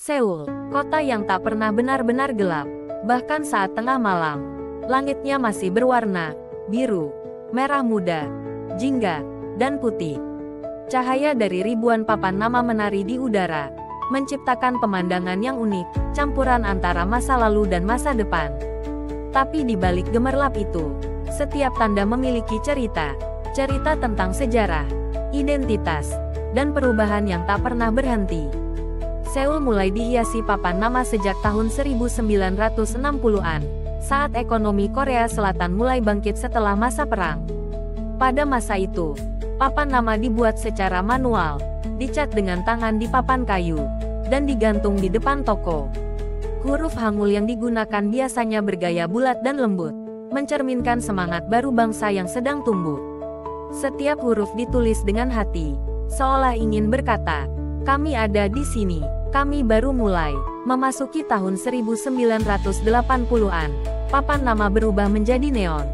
Seoul, kota yang tak pernah benar-benar gelap. Bahkan saat tengah malam, langitnya masih berwarna biru, merah muda, jingga, dan putih. Cahaya dari ribuan papan nama menari di udara, menciptakan pemandangan yang unik, campuran antara masa lalu dan masa depan. Tapi di balik gemerlap itu, setiap tanda memiliki cerita tentang sejarah, identitas, dan perubahan yang tak pernah berhenti. Seoul mulai dihiasi papan nama sejak tahun 1960-an, saat ekonomi Korea Selatan mulai bangkit setelah masa perang. Pada masa itu, papan nama dibuat secara manual, dicat dengan tangan di papan kayu, dan digantung di depan toko. Huruf Hangul yang digunakan biasanya bergaya bulat dan lembut, mencerminkan semangat baru bangsa yang sedang tumbuh. Setiap huruf ditulis dengan hati, seolah ingin berkata, "Kami ada di sini, kami baru mulai." Memasuki tahun 1980-an, papan nama berubah menjadi neon.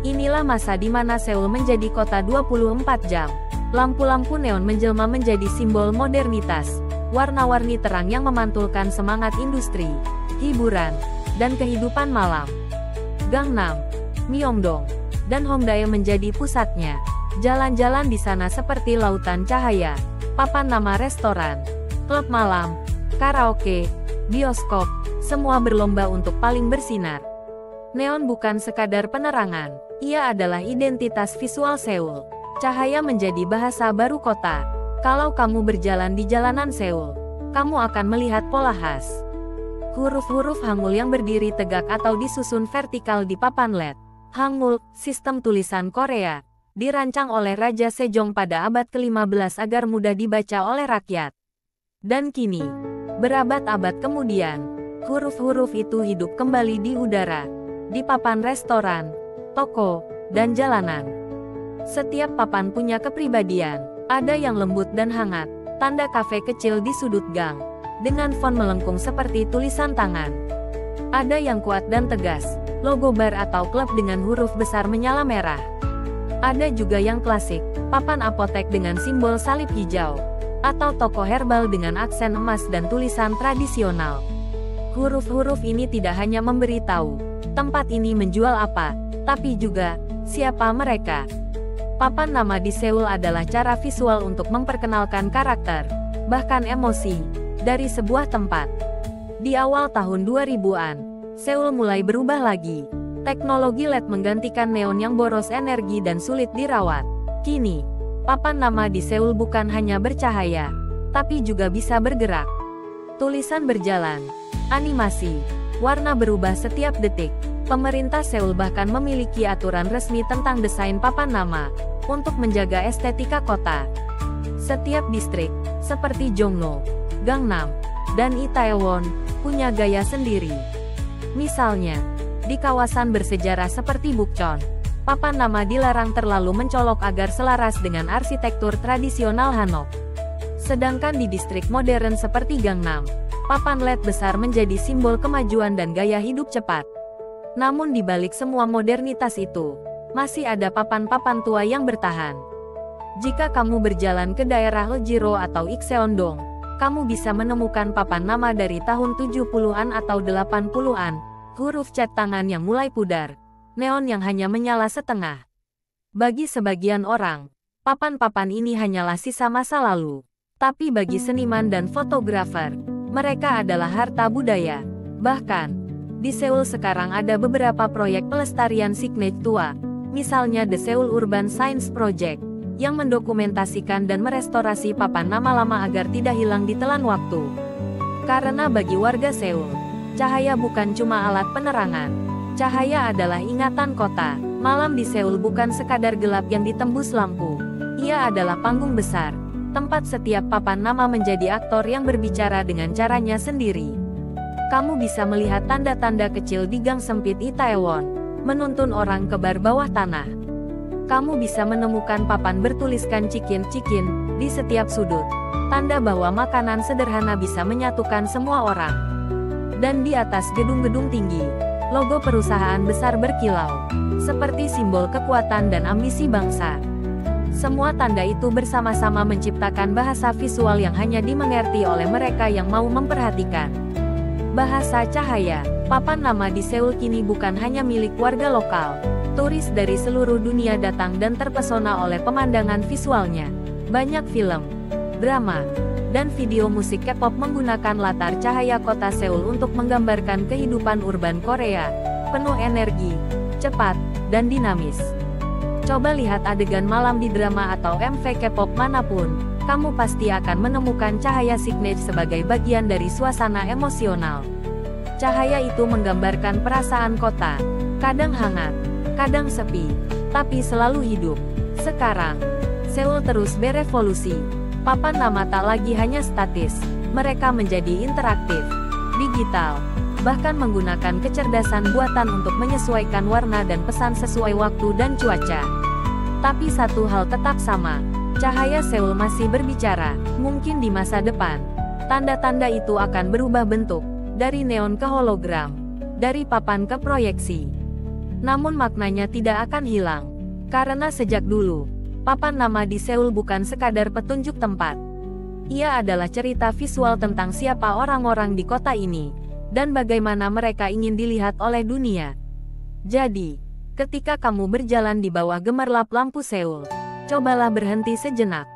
Inilah masa di mana Seoul menjadi kota 24 jam. Lampu-lampu neon menjelma menjadi simbol modernitas, warna-warni terang yang memantulkan semangat industri, hiburan, dan kehidupan malam. Gangnam, Myeongdong, dan Hongdae menjadi pusatnya. Jalan-jalan di sana seperti lautan cahaya. Papan nama restoran, klub malam, karaoke, bioskop, semua berlomba untuk paling bersinar. Neon bukan sekadar penerangan, ia adalah identitas visual Seoul. Cahaya menjadi bahasa baru kota. Kalau kamu berjalan di jalanan Seoul, kamu akan melihat pola khas. Huruf-huruf Hangul yang berdiri tegak atau disusun vertikal di papan LED. Hangul, sistem tulisan Korea, dirancang oleh Raja Sejong pada abad ke-15 agar mudah dibaca oleh rakyat. Dan kini, berabad-abad kemudian, huruf-huruf itu hidup kembali di udara, di papan restoran, toko, dan jalanan. Setiap papan punya kepribadian, ada yang lembut dan hangat, tanda kafe kecil di sudut gang, dengan font melengkung seperti tulisan tangan. Ada yang kuat dan tegas, logo bar atau klub dengan huruf besar menyala merah. Ada juga yang klasik, papan apotek dengan simbol salib hijau, atau toko herbal dengan aksen emas dan tulisan tradisional. Huruf-huruf ini tidak hanya memberitahu tempat ini menjual apa, tapi juga siapa mereka. Papan nama di Seoul adalah cara visual untuk memperkenalkan karakter, bahkan emosi, dari sebuah tempat. Di awal tahun 2000-an, Seoul mulai berubah lagi. Teknologi LED menggantikan neon yang boros energi dan sulit dirawat. Kini, papan nama di Seoul bukan hanya bercahaya, tapi juga bisa bergerak. Tulisan berjalan, animasi, warna berubah setiap detik. Pemerintah Seoul bahkan memiliki aturan resmi tentang desain papan nama, untuk menjaga estetika kota. Setiap distrik, seperti Jongno, Gangnam, dan Itaewon, punya gaya sendiri. Misalnya, di kawasan bersejarah seperti Bukchon, papan nama dilarang terlalu mencolok agar selaras dengan arsitektur tradisional Hanok. Sedangkan di distrik modern seperti Gangnam, papan LED besar menjadi simbol kemajuan dan gaya hidup cepat. Namun di balik semua modernitas itu, masih ada papan-papan tua yang bertahan. Jika kamu berjalan ke daerah Eljiro atau Ikseondong, kamu bisa menemukan papan nama dari tahun 70-an atau 80-an, huruf cat tangan yang mulai pudar, neon yang hanya menyala setengah. Bagi sebagian orang, papan-papan ini hanyalah sisa masa lalu. Tapi bagi seniman dan fotografer, mereka adalah harta budaya. Bahkan, di Seoul sekarang ada beberapa proyek pelestarian signet tua, misalnya The Seoul Urban Science Project, yang mendokumentasikan dan merestorasi papan nama lama agar tidak hilang di telan waktu. Karena bagi warga Seoul, cahaya bukan cuma alat penerangan. Cahaya adalah ingatan kota. Malam di Seoul bukan sekadar gelap yang ditembus lampu. Ia adalah panggung besar, tempat setiap papan nama menjadi aktor yang berbicara dengan caranya sendiri. Kamu bisa melihat tanda-tanda kecil di gang sempit Itaewon, menuntun orang ke bar bawah tanah. Kamu bisa menemukan papan bertuliskan chicken di setiap sudut, tanda bahwa makanan sederhana bisa menyatukan semua orang. Dan di atas gedung-gedung tinggi, logo perusahaan besar berkilau, seperti simbol kekuatan dan ambisi bangsa. Semua tanda itu bersama-sama menciptakan bahasa visual yang hanya dimengerti oleh mereka yang mau memperhatikan. Bahasa cahaya. Papan nama di Seoul kini bukan hanya milik warga lokal. Turis dari seluruh dunia datang dan terpesona oleh pemandangan visualnya. Banyak film, drama, dan video musik K-pop menggunakan latar cahaya kota Seoul untuk menggambarkan kehidupan urban Korea, penuh energi, cepat, dan dinamis. Coba lihat adegan malam di drama atau MV K-pop manapun, kamu pasti akan menemukan cahaya signature sebagai bagian dari suasana emosional. Cahaya itu menggambarkan perasaan kota, kadang hangat, kadang sepi, tapi selalu hidup. Sekarang, Seoul terus berevolusi. Papan nama tak lagi hanya statis, mereka menjadi interaktif, digital, bahkan menggunakan kecerdasan buatan untuk menyesuaikan warna dan pesan sesuai waktu dan cuaca. Tapi satu hal tetap sama, cahaya Seoul masih berbicara. Mungkin di masa depan, tanda-tanda itu akan berubah bentuk, dari neon ke hologram, dari papan ke proyeksi. Namun maknanya tidak akan hilang, karena sejak dulu, papan nama di Seoul bukan sekadar petunjuk tempat. Ia adalah cerita visual tentang siapa orang-orang di kota ini, dan bagaimana mereka ingin dilihat oleh dunia. Jadi, ketika kamu berjalan di bawah gemerlap lampu Seoul, cobalah berhenti sejenak.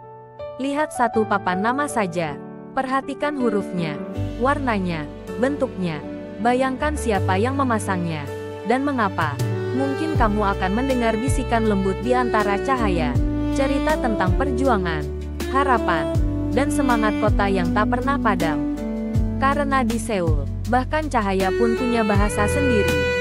Lihat satu papan nama saja, perhatikan hurufnya, warnanya, bentuknya, bayangkan siapa yang memasangnya, dan mengapa. Mungkin kamu akan mendengar bisikan lembut di antara cahaya, cerita tentang perjuangan, harapan, dan semangat kota yang tak pernah padam. Karena di Seoul, bahkan cahaya pun punya bahasa sendiri.